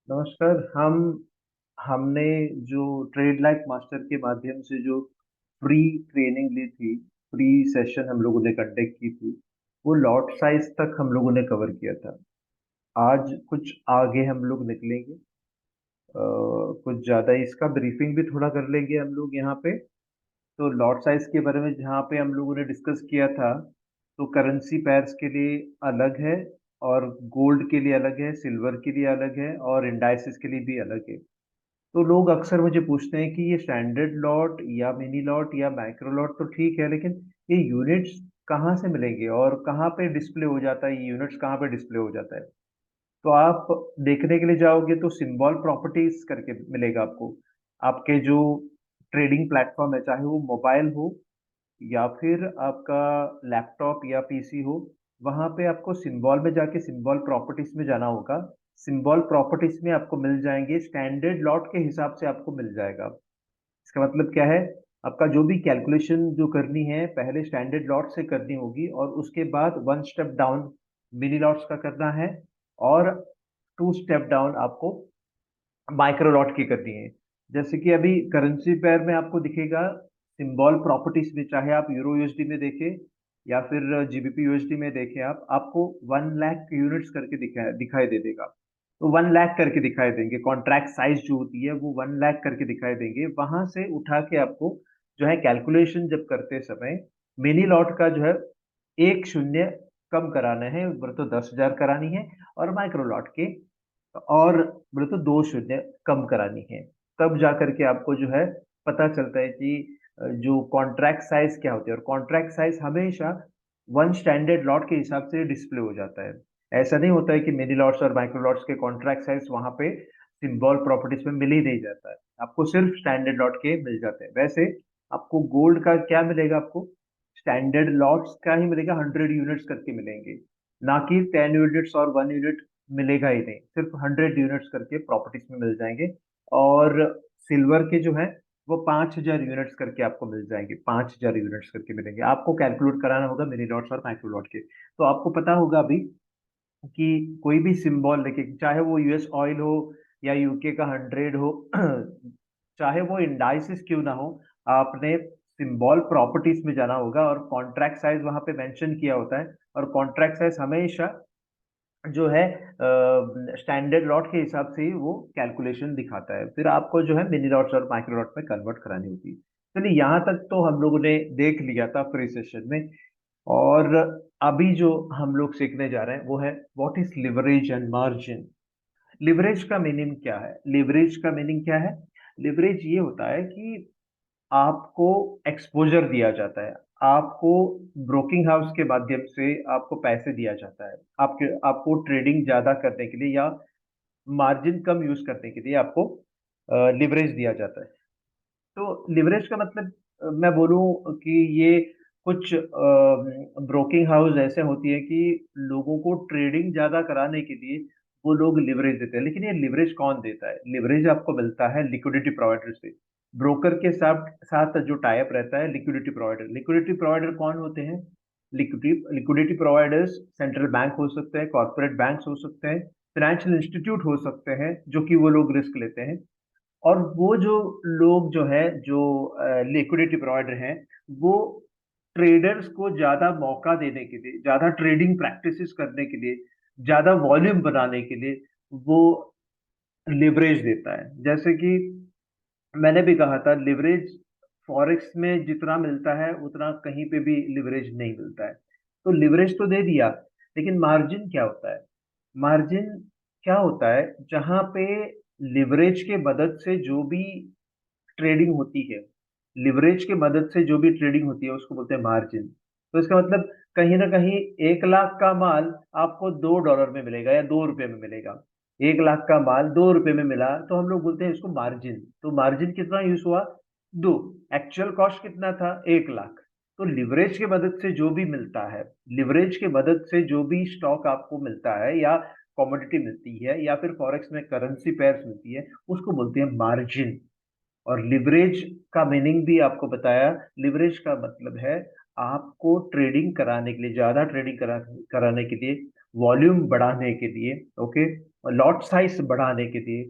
नमस्कार। हमने जो ट्रेड लाइक मास्टर के माध्यम से जो फ्री ट्रेनिंग ली थी, फ्री सेशन हम लोगों ने कंडक्ट की थी, वो लॉट साइज तक हम लोगों ने कवर किया था। आज कुछ आगे हम लोग निकलेंगे। कुछ ज्यादा इसका ब्रीफिंग भी थोड़ा कर लेंगे हम लोग यहाँ पे। तो लॉट साइज के बारे में जहाँ पे हम लोगों ने डिस्कस किया था, तो करेंसी पेयर्स के लिए अलग है, और गोल्ड के लिए अलग है, सिल्वर के लिए अलग है, और इंडाइसिस के लिए भी अलग है। तो लोग अक्सर मुझे पूछते हैं कि ये स्टैंडर्ड लॉट या मिनी लॉट या माइक्रो लॉट तो ठीक है, लेकिन ये यूनिट्स कहाँ से मिलेंगे और कहाँ पे डिस्प्ले हो जाता है, ये यूनिट्स कहाँ पे डिस्प्ले हो जाता है। तो आप देखने के लिए जाओगे तो सिंबल प्रॉपर्टीज करके मिलेगा आपको। आपके जो ट्रेडिंग प्लेटफॉर्म है, चाहे वो मोबाइल हो या फिर आपका लैपटॉप या पीसी हो, वहां पे आपको सिंबल में जाके सिंबल प्रॉपर्टीज में जाना होगा। सिंबल प्रॉपर्टीज में आपको मिल जाएंगे, स्टैंडर्ड लॉट के हिसाब से आपको मिल जाएगा। इसका मतलब क्या है? आपका जो भी कैलकुलेशन जो करनी है पहले स्टैंडर्ड लॉट से करनी होगी, और उसके बाद one step down mini lots का करना है, और टू स्टेप डाउन आपको माइक्रो लॉट की करनी है। जैसे कि अभी करेंसी पेयर में आपको दिखेगा सिंबल प्रॉपर्टीज में, चाहे आप यूरो यूएसडी में देखें या फिर जीबीपी यूएसडी में देखें, आप आपको 1 लाख यूनिट्स करके दिखाई दे देगा। तो 1 लाख करके दिखाई देंगे, कॉन्ट्रैक्ट साइज जो होती है वो 1 लाख करके दिखाई देंगे। वहां से उठा के आपको जो है कैलकुलेशन जब करते समय मिनी लॉट का जो है एक शून्य कम कराना है, बोले तो 10,000 करानी है, और माइक्रो लॉट के और बोले तो 2 शून्य कम करानी है। तब जा करके आपको जो है पता चलता है कि जो कॉन्ट्रैक्ट साइज क्या होती है, और कॉन्ट्रैक्ट साइज हमेशा वन स्टैंडर्ड लॉट के हिसाब से डिस्प्ले हो जाता है। ऐसा नहीं होता है कि मिनी लॉट्स और माइक्रो लॉट्स के कॉन्ट्रैक्ट साइज वहां पे सिंबल प्रॉपर्टीज में मिल ही नहीं जाता है, आपको सिर्फ स्टैंडर्ड लॉट के मिल जाते हैं। वैसे आपको गोल्ड का क्या मिलेगा? आपको स्टैंडर्ड लॉट्स का ही मिलेगा, 100 यूनिट्स करके मिलेंगे, ना कि 10 यूनिट्स और 1 यूनिट मिलेगा ही नहीं, सिर्फ 100 यूनिट्स करके प्रॉपर्टीज में मिल जाएंगे। और सिल्वर के जो है वो 5,000 यूनिट्स करके आपको मिल जाएंगे, 5,000 यूनिट्स करके मिलेंगे। आपको कैलकुलेट कराना होगा मिनी लॉट्स और माइक्रो लॉट के। तो आपको पता होगा अभी कि कोई भी सिंबल लेके, चाहे वो यूएस ऑयल हो या यूके का 100 हो, चाहे वो इंडाइसिस क्यों ना हो, आपने सिंबल प्रॉपर्टीज में जाना होगा, और कॉन्ट्रैक्ट साइज वहां पे मेंशन किया होता है। और कॉन्ट्रैक्ट साइज हमेशा जो है स्टैंडर्ड लॉट के हिसाब से ही वो कैलकुलेशन दिखाता है, फिर आपको जो है मिनी लॉट्स और माइक्रो लॉट में कन्वर्ट करानी होती है। चलिए, यहाँ तक तो हम लोगों ने देख लिया था फ्री सेशन में। और अभी जो हम लोग सीखने जा रहे हैं वो है what is leverage and margin. Leverage का मीनिंग क्या है? लिवरेज का मीनिंग क्या है? लिवरेज ये होता है कि आपको एक्सपोजर दिया जाता है, आपको ब्रोकिंग हाउस के माध्यम से आपको पैसे दिया जाता है, आपके आपको ट्रेडिंग ज्यादा करने के लिए या मार्जिन कम यूज करने के लिए आपको लिवरेज दिया जाता है। तो लिवरेज का मतलब मैं बोलूं कि ये कुछ ब्रोकिंग हाउस ऐसे होती है कि लोगों को ट्रेडिंग ज्यादा कराने के लिए वो लोग लिवरेज देते हैं। लेकिन ये लिवरेज कौन देता है? लिवरेज आपको मिलता है लिक्विडिटी प्रोवाइडर से। ब्रोकर के साथ साथ जो टाइप रहता है लिक्विडिटी प्रोवाइडर। लिक्विडिटी प्रोवाइडर कौन होते हैं? Liquidity liquidity providers central bank हो सकते हैं, कॉर्पोरेट बैंक्स हो सकते हैं, फाइनेंशियल इंस्टीट्यूट हो सकते हैं, जो कि वो लोग रिस्क लेते हैं। और वो जो लोग जो है, जो लिक्विडिटी प्रोवाइडर हैं, वो ट्रेडर्स को ज्यादा मौका देने के लिए, ज्यादा ट्रेडिंग प्रैक्टिसेस करने के लिए, ज्यादा वॉल्यूम बनाने के लिए वो लिवरेज देता है। जैसे कि मैंने भी कहा था, लिवरेज फॉरेक्स में जितना मिलता है उतना कहीं पे भी लिवरेज नहीं मिलता है। तो लिवरेज तो दे दिया, लेकिन मार्जिन क्या होता है? मार्जिन क्या होता है? जहां पे लिवरेज के मदद से जो भी ट्रेडिंग होती है, लिवरेज के मदद से जो भी ट्रेडिंग होती है उसको बोलते हैं मार्जिन। तो इसका मतलब कहीं ना कहीं 1 लाख का माल आपको $2 में मिलेगा या $2 में मिलेगा। 1 लाख का माल $2 में मिला तो हम लोग बोलते हैं इसको मार्जिन। तो मार्जिन कितना यूज हुआ? दो। एक्चुअल कॉस्ट कितना था? 1 लाख। तो लिवरेज की मदद से जो भी मिलता है, लिवरेज की मदद से जो भी स्टॉक आपको मिलता है या कमोडिटी मिलती है या फिर फॉरेक्स में करेंसी पेयर्स मिलती है, उसको बोलते हैं मार्जिन। और लिवरेज का मीनिंग भी आपको बताया। लिवरेज का मतलब है आपको ट्रेडिंग कराने के लिए, ज्यादा ट्रेडिंग कराने के लिए, वॉल्यूम बढ़ाने के लिए, ओके, लॉट साइज बढ़ाने के लिए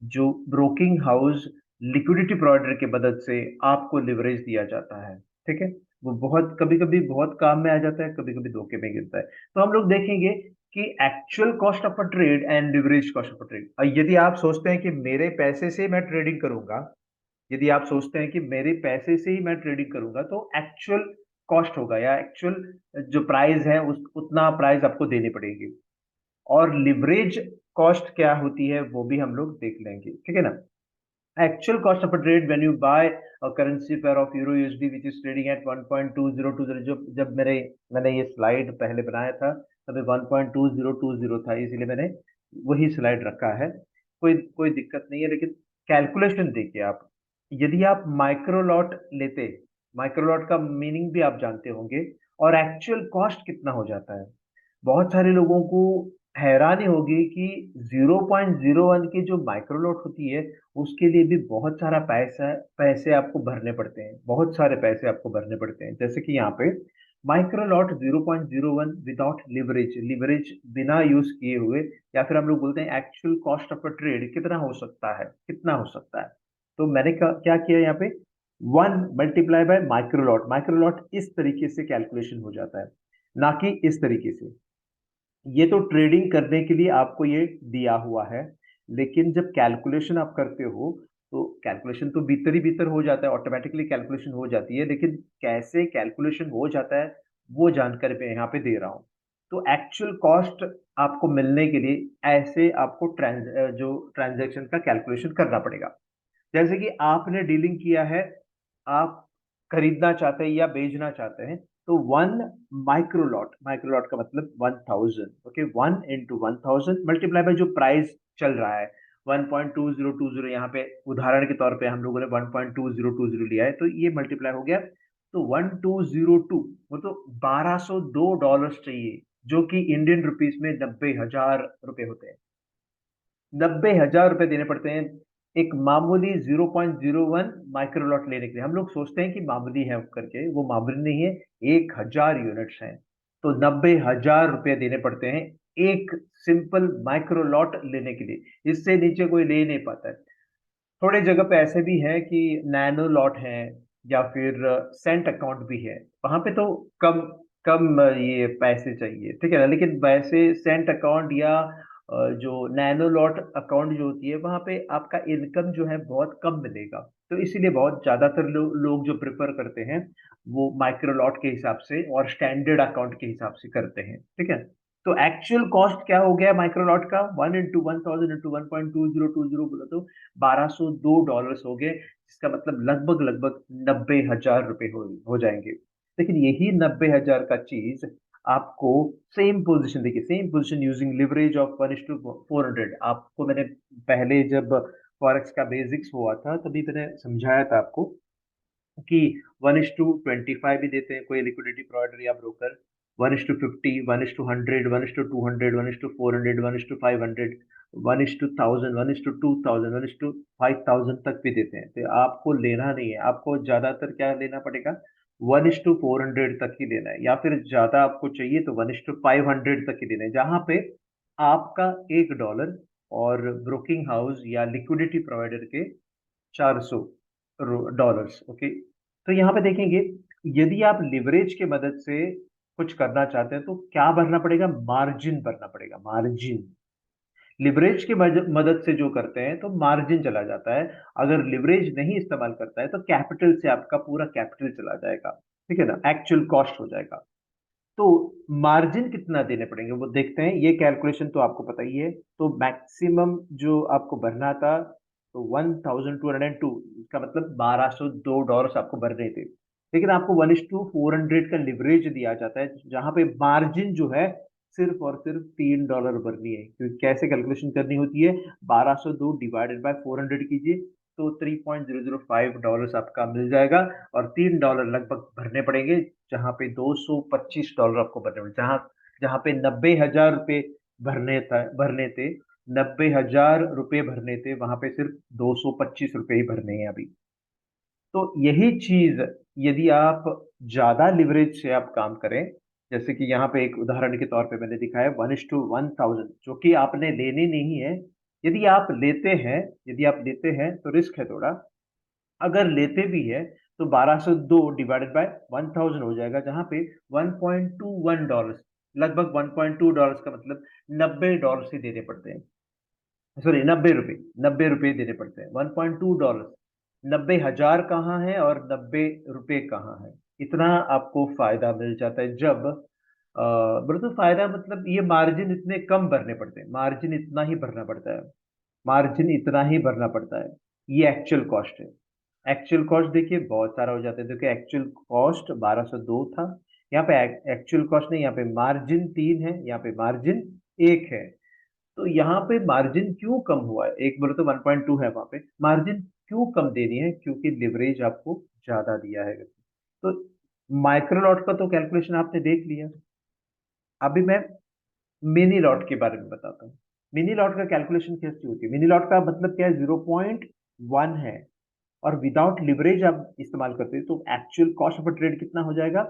जो ब्रोकिंग हाउस लिक्विडिटी प्रोवाइडर की मदद से आपको लिवरेज दिया जाता है, ठीक है, वो बहुत कभी कभी बहुत काम में आ जाता है, कभी कभी धोखे में गिरता है। तो हम लोग देखेंगे कि actual cost of a trade and leverage cost of a trade. और यदि आप सोचते हैं कि मेरे पैसे से मैं ट्रेडिंग करूंगा, यदि आप सोचते हैं कि मेरे पैसे से ही मैं ट्रेडिंग करूंगा, तो एक्चुअल कॉस्ट होगा या एक्चुअल जो प्राइस है उस उतना प्राइस आपको देनी पड़ेगी। और लिवरेज कॉस्ट क्या होती है वो भी हम लोग देख लेंगे, ठीक है ना। actual cost of a trade when you buy a currency pair of euro USD which is trading at 1.2020। जब जब मैंने ये स्लाइड पहले बनाया था तब 1.2020 था, इसीलिए मैंने वही स्लाइड रखा है। कोई कोई दिक्कत नहीं है, लेकिन कैलकुलेशन देखिए आप। यदि आप माइक्रो लॉट लेते, माइक्रो लॉट का मीनिंग भी आप जानते होंगे, और एक्चुअल कॉस्ट कितना हो जाता है। बहुत सारे लोगों को हैरानी होगी कि 0.01 की जो माइक्रो लॉट होती है उसके लिए भी बहुत सारा पैसे आपको भरने पड़ते हैं, बहुत सारे पैसे आपको भरने पड़ते हैं। जैसे कि यहाँ पे micro lot 0.01 without leverage, leverage बिना यूज किए हुए, या फिर हम लोग बोलते हैं actual cost of a trade कितना हो सकता है, कितना हो सकता है। तो मैंने क्या किया यहाँ पे, 1 × माइक्रो लॉट। माइक्रो लॉट इस तरीके से कैलकुलेशन हो जाता है, ना कि इस तरीके से। ये तो ट्रेडिंग करने के लिए आपको ये दिया हुआ है, लेकिन जब कैलकुलेशन आप करते हो तो कैलकुलेशन तो भीतर ही भीतर हो जाता है, ऑटोमेटिकली कैलकुलेशन हो जाती है, लेकिन कैसे कैलकुलेशन हो जाता है वो जानकारी मैं यहाँ पे दे रहा हूँ। तो एक्चुअल कॉस्ट आपको मिलने के लिए ऐसे आपको जो ट्रांजैक्शन का कैलकुलेशन करना पड़ेगा। जैसे कि आपने डीलिंग किया है, आप खरीदना चाहते हैं या बेचना चाहते हैं, तो 1 माइक्रो लॉट का मतलब 1000, ओके। 1 × 1000 मल्टीप्लाई बाय जो प्राइस चल रहा है 1.2020। यहाँ पे उदाहरण के तौर पे हम लोगों ने 1.2020 लिया है, तो ये मल्टीप्लाई हो गया, तो 1202, वो तो $1202 चाहिए, जो कि इंडियन रुपीस में 90,000 रुपए होते हैं। 90,000 रुपए देने पड़ते हैं एक मामूली 0.01 माइक्रोलॉट लेने के लिए। हम लोग सोचते हैं कि मामूली है करके, वो मामूली नहीं है, 1,000 यूनिट्स हैं। तो 90,000 रुपए देने पड़ते हैं एक सिंपल माइक्रोलॉट लेने के लिए। इससे नीचे कोई ले नहीं पाता है। थोड़े जगह पे ऐसे भी है कि नैनो लॉट है, या फिर सेंट अकाउंट भी है, वहां पे तो कम कम ये पैसे चाहिए, ठीक है ना। लेकिन वैसे सेंट अकाउंट या जो नैनो लॉट अकाउंट जो होती है वहां पे आपका इनकम जो है बहुत कम मिलेगा। तो इसीलिए बहुत ज्यादातर लोग जो प्रेफर करते हैं वो माइक्रो लॉट के हिसाब से और स्टैंडर्ड अकाउंट के हिसाब से करते हैं, ठीक है। तो एक्चुअल कॉस्ट क्या हो गया माइक्रो लॉट का, 1 × 1000 × 1.2020 बोला तो $1202 हो गए, जिसका मतलब लगभग लगभग 90,000 रुपए हो जाएंगे। लेकिन यही 90,000 का चीज आपको सेम पोजीशन, देखिए same position using leverage of 1:400। आपको मैंने पहले जब फॉरेक्स का बेसिक्स हुआ था तभी मैंने समझाया था आपको कि 1:25 भी देते हैं कोई लिक्विडिटी प्रोवाइडर या ब्रोकर, 1:50, 1:100, 1:200, 1:400, 1:500, 1:1000, 1:2000, 1:5000 तक भी देते हैं। तो आपको लेना नहीं है, आपको ज्यादातर क्या लेना पड़ेगा, 1:400 तक ही लेना है, या फिर ज्यादा आपको चाहिए तो 1:500 तक ही लेना है, जहां पे आपका $1 और ब्रोकिंग हाउस या लिक्विडिटी प्रोवाइडर के $400। ओके। तो यहाँ पे देखेंगे, यदि आप लिवरेज के मदद से कुछ करना चाहते हैं तो क्या भरना पड़ेगा, मार्जिन भरना पड़ेगा, मार्जिन। लिवरेज की मदद से जो करते हैं तो मार्जिन चला जाता है। अगर लिवरेज नहीं इस्तेमाल करता है तो कैपिटल से आपका पूरा कैपिटल चला जाएगा, ठीक है ना, एक्चुअल कॉस्ट हो जाएगा। तो मार्जिन कितना देने पड़ेंगे वो देखते हैं। ये कैलकुलेशन तो आपको पता ही है। तो मैक्सिमम जो आपको भरना था तो 1,202, इसका मतलब $1202 आपको भरने थे। लेकिन आपको 1:400 का लिवरेज दिया जाता है, जहां पे मार्जिन जो है सिर्फ और सिर्फ $3 भरनी है। क्योंकि कैसे कैलकुलेशन करनी होती है, 1202 डिवाइडेड बाय 400 कीजिए, तो $3.005 आपका मिल जाएगा। और $3 लगभग भरने पड़ेंगे, जहां पे $225 आपको भरने पड़े, जहां जहां पे 90,000 रुपये भरने थे, 90,000 रुपये भरने थे, वहां पे सिर्फ $225 ही भरने हैं अभी। तो यही चीज, यदि आप ज्यादा लिवरेज से आप काम करें जैसे कि यहाँ पे एक उदाहरण के तौर पे मैंने दिखाया 1:1000, जो कि आपने लेने नहीं है। यदि आप लेते हैं, यदि आप लेते हैं तो रिस्क है थोड़ा। अगर लेते भी है तो 1202 डिवाइडेड बाय 1000 हो जाएगा, जहां पे $1.21, लगभग $1.2 का मतलब $90 ही देने पड़ते हैं। सॉरी, ₹90, ₹90 देने पड़ते हैं। $1.2, 90,000 कहाँ है और ₹90 कहाँ है। इतना आपको फायदा मिल जाता है जब बोले तो फायदा मतलब ये मार्जिन इतने कम भरने पड़ते हैं, मार्जिन इतना ही भरना पड़ता है, मार्जिन इतना ही भरना पड़ता है। ये एक्चुअल कॉस्ट है। एक्चुअल कॉस्ट देखिए बहुत सारा हो जाता है। देखिए एक्चुअल कॉस्ट 1202 था, यहाँ पे एक्चुअल कॉस्ट नहीं, यहाँ पे मार्जिन 3 है, यहाँ पे मार्जिन 1 है। तो यहाँ पे मार्जिन क्यों कम हुआ है, एक बोले तो 1.2 है, वहां पे मार्जिन क्यों कम देनी है, क्योंकि लिवरेज आपको ज्यादा दिया है। तो माइक्रो लॉट का तो कैलकुलेशन आपने देख लिया। अभी मैं मिनी लॉट के बारे में बताता हूँ। मिनी लॉट का कैलकुलेशन कैसे होती है। मिनी लॉट का मतलब क्या है, 0.1 है, और विदाउट लिवरेज आप इस्तेमाल करते हैं तो एक्चुअल कॉस्ट ऑफ ट्रेड कितना हो जाएगा,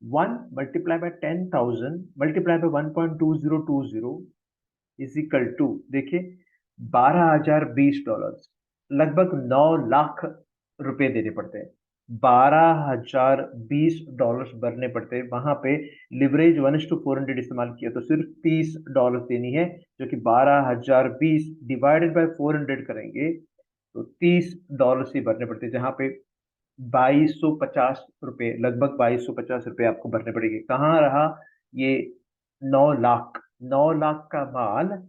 1 × 10,000 multiply by 1.2020 is equal to, देखिए, $12,020, लगभग 9 लाख रुपए देने पड़ते हैं। $12,020 भरने पड़ते हैं वहां पे। लिवरेज 1:400 इस्तेमाल किया तो सिर्फ $30 देनी है, जो कि 12,020 डिवाइडेड बाय 400 करेंगे तो $30 ही भरने पड़ते हैं, जहां पे 2250 रुपये, लगभग 2250 रुपये आपको भरने पड़ेंगे। कहाँ रहा ये 9 लाख, 9 लाख का माल,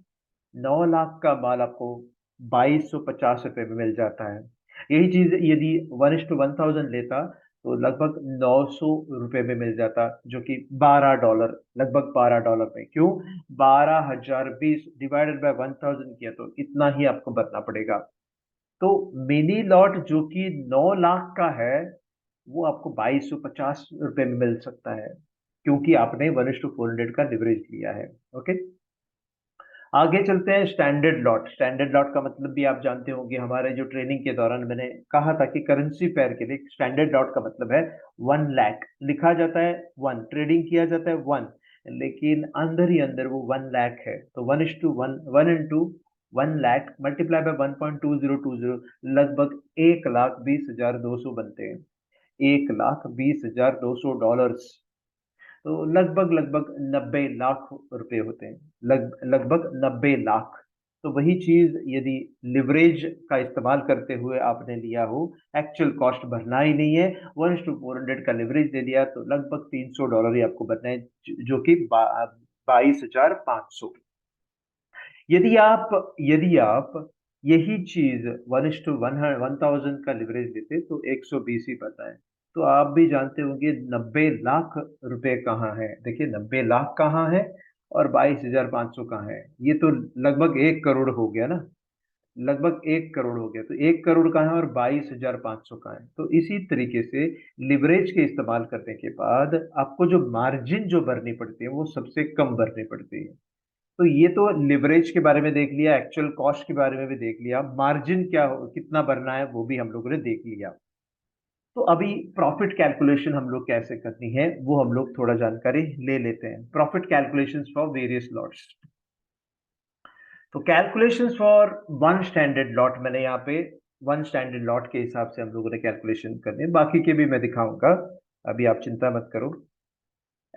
9 लाख का माल आपको 2250 रुपये में मिल जाता है। यही चीज यदि 1:1000 लेता तो लगभग 900 रुपये में मिल जाता, जो कि $12, लगभग $12 में। क्यों, 12,020 डिवाइडेड बाय 1000 किया तो इतना ही आपको भरना पड़ेगा। तो मिनी लॉट जो कि 9 लाख का है, वो आपको 2250 रुपये में मिल सकता है, क्योंकि आपने 1:400 का लिवरेज लिया है। ओके, आगे चलते हैं। स्टैंडर्ड लॉट, स्टैंडर्ड लॉट का मतलब भी आप जानते होंगे। हमारे जो ट्रेनिंग के दौरान मैंने कहा था कि करेंसी पेयर के लिए स्टैंडर्ड लॉट का मतलब है 1 लाख लिखा जाता है, 1 ट्रेडिंग किया जाता है 1, लेकिन अंदर ही अंदर वो 1 लाख है। तो 1:1, 1 × 1 लाख मल्टीप्लाई बाय 1.2020, लगभग 1,20,200 बनते हैं। $1,20,200, तो लगभग लगभग 90 लाख रुपए होते हैं, लगभग 90 लाख। तो वही चीज यदि लिवरेज का इस्तेमाल करते हुए आपने लिया हो, एक्चुअल कॉस्ट भरना ही नहीं है, 1:400 का लिवरेज दे दिया तो लगभग $300 ही आपको भरना है, जो कि 22,500। यदि आप यही चीज 1:1000 का लिवरेज देते तो 120 ही पता है। तो आप भी जानते होंगे 90 लाख रुपए कहाँ है। देखिए 90 लाख कहाँ है और 22,500 कहाँ है। ये तो लगभग 1 करोड़ हो गया ना, लगभग 1 करोड़ हो गया। तो 1 करोड़ कहाँ है और 22,500 कहाँ है। तो इसी तरीके से लिवरेज के इस्तेमाल करने के बाद आपको जो मार्जिन जो भरनी पड़ती है वो सबसे कम भरनी पड़ती है। तो ये तो लिवरेज के बारे में देख लिया, एक्चुअल कॉस्ट के बारे में भी देख लिया, मार्जिन कितना भरना है वो भी हम लोगों ने देख लिया। तो अभी प्रॉफिट कैलकुलेशन हम लोग कैसे करनी है वो हम लोग थोड़ा जानकारी ले लेते हैं। Profit calculations for various lots. तो calculations for one standard lot, मैंने यहाँ पे वन स्टैंडर्ड लॉट के हिसाब से हम लोगों ने कैलकुलेशन करनी है, बाकी के भी मैं दिखाऊंगा, अभी आप चिंता मत करो।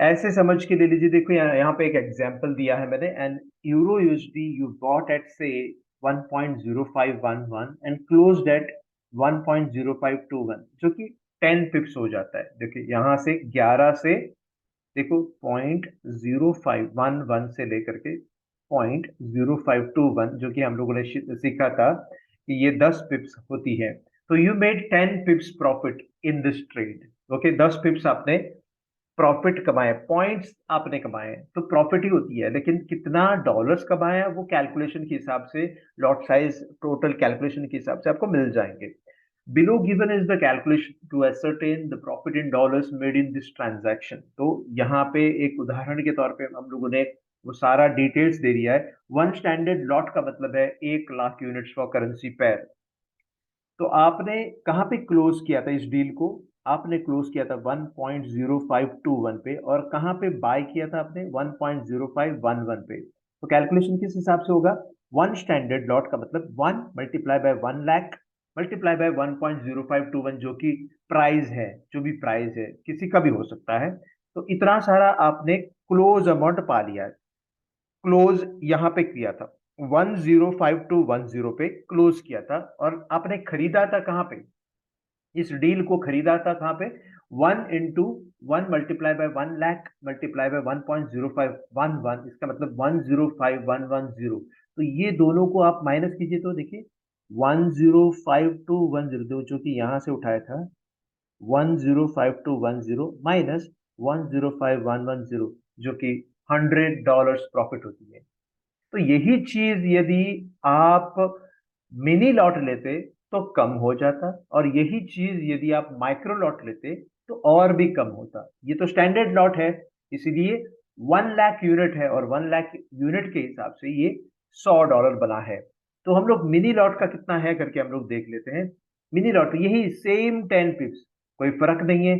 ऐसे समझ के ले लीजिए, देखो यहाँ पे एक एग्जांपल दिया है मैंने। An Euro USD you bought at से 1.0511 एंड क्लोज्ड एट 1.0521, जो कि 10 पिप्स हो जाता है। देखिए यहाँ से 11 से, देखो 0.0511 से लेकर के 0.0521, जो कि हम लोगों ने सीखा था कि ये 10 पिप्स होती है। तो you made 10 पिप्स profit in this trade. Okay, 10 पिप्स आपने प्रॉफिट कमाए, पॉइंट्स आपने कमाए, तो प्रॉफिट ही होती है। लेकिन कितना डॉलर्स कमाया वो कैलकुलेशन के हिसाब से, लॉट साइज टोटल कैलकुलेशन के हिसाब से आपको मिल जाएंगे। Below given is the calculation to ascertain the profit in dollars made in this transaction. तो यहाँ पे एक उदाहरण के तौर पे हम लोगों ने वो सारा डिटेल्स दे दिया है। वन स्टैंडर्ड लॉट का मतलब है 1 lakh units for currency pair. तो आपने कहाँ पे क्लोज किया था इस डील को, आपने क्लोज किया था 1.0521 पे, और कहाँ पे बाय किया था आपने? 1.0511 पे। तो कैलकुलेशन किस हिसाब से होगा? वन स्टैंडर्ड लॉट का मतलब 1 × 1 लाख मल्टीप्लाई बाय 1.0521, जो कि प्राइस है, जो भी प्राइस है किसी का भी हो सकता है। तो इतना सारा आपने क्लोज अमाउंट पा लिया है। क्लोज यहाँ पे किया था 105210 पे क्लोज किया था, और आपने खरीदा था कहाँ पे? इस डील को खरीदा था कहाँ पे? 1 × 1 multiply by 1 lakh multiply by 1.0511, इसका मतलब 105110। तो ये दोनों को आप माइनस कीजिए तो देखिए 105210, जो कि यहां से उठाया था 105210 माइनस 105110, जो कि $100 प्रॉफिट होती है। तो यही चीज यदि आप मिनी लॉट लेते तो कम हो जाता, और यही चीज यदि आप माइक्रो लॉट लेते तो और भी कम होता। ये तो स्टैंडर्ड लॉट है, इसीलिए 1 लाख यूनिट है, और 1 लाख यूनिट के हिसाब से ये $100 बना है। तो हम लोग मिनी लॉट का कितना है करके हम लोग देख लेते हैं। मिनी लॉट यही सेम 10 पिप्स, कोई फर्क नहीं है।